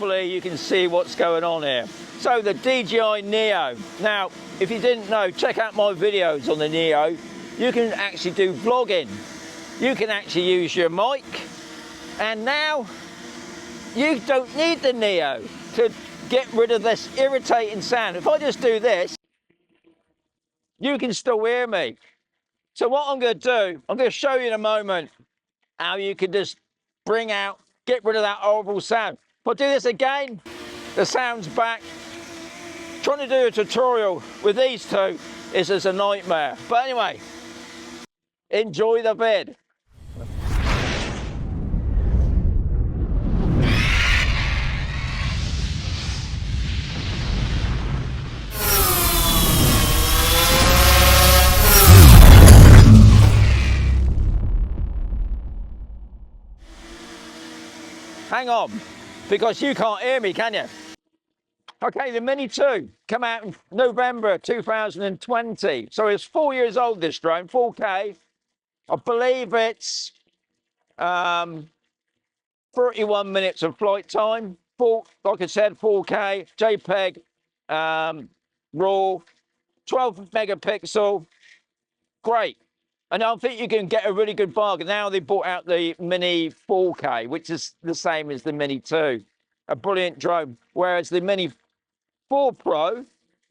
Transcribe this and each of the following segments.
hopefully you can see what's going on here. So the DJI Neo. Now, if you didn't know, check out my videos on the Neo. You can actually do vlogging. You can actually use your mic. And now, you don't need the Neo to get rid of this irritating sound. If I just do this, you can still hear me. So what I'm going to do, I'm going to show you in a moment how you can just get rid of that horrible sound. If I do this again, the sound's back. Trying to do a tutorial with these two is just a nightmare. But anyway, enjoy the vid. Hang on, because you can't hear me, can you? Okay, the Mini 2 came out in November 2020. So it's 4 years old, this drone, 4K. I believe it's 31 minutes of flight time. Like I said, 4K, JPEG, RAW, 12 megapixel. Great. And I think you can get a really good bargain. Now they brought out the Mini 4K, which is the same as the Mini 2. A brilliant drone. Whereas the Mini 4 Pro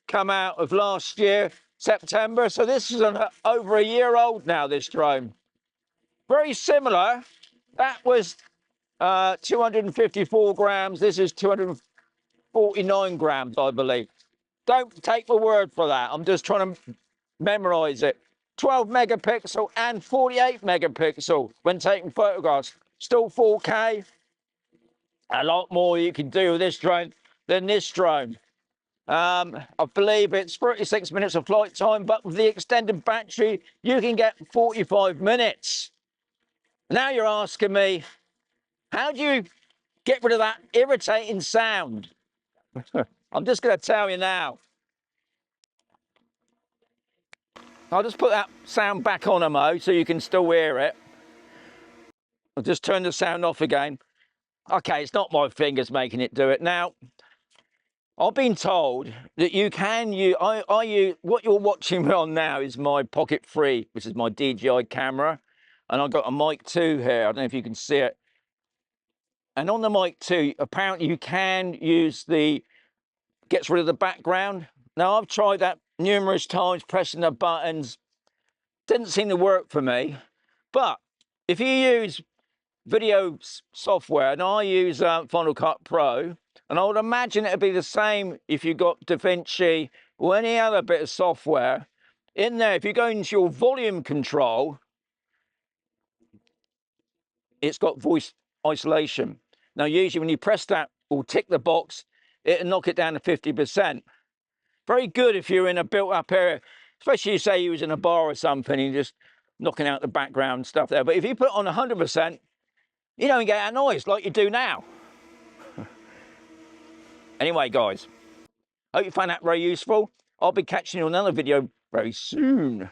come out of last year, September. So this is over a year old now, this drone. Very similar. That was 254 grams. This is 249 grams, I believe. Don't take my word for that. I'm just trying to memorize it. 12 megapixel and 48 megapixel when taking photographs. Still 4K. A lot more you can do with this drone than this drone. I believe it's 36 minutes of flight time, but with the extended battery, you can get 45 minutes. Now you're asking me, how do you get rid of that irritating sound? I'm just going to tell you now. I'll just put that sound back on a mode so you can still hear it. I'll just turn the sound off again. Okay, it's not my fingers making it do it. Now, I've been told that you can use, what you're watching me on now is my Pocket 3, which is my DJI camera. And I've got a mic 2 here. I don't know if you can see it. And on the mic 2, apparently you can use gets rid of the background. Now, I've tried that numerous times, pressing the buttons. Didn't seem to work for me. But if you use video software, and I use Final Cut Pro, and I would imagine it'd be the same if you got DaVinci or any other bit of software. In there, if you go into your volume control, it's got voice isolation. Now, usually when you press that or tick the box, it'll knock it down to 50%. Very good if you're in a built-up area, especially say you was in a bar or something, and you're just knocking out the background stuff there. But if you put it on 100%, you don't get that noise like you do now. Anyway, guys, hope you found that very useful. I'll be catching you on another video very soon.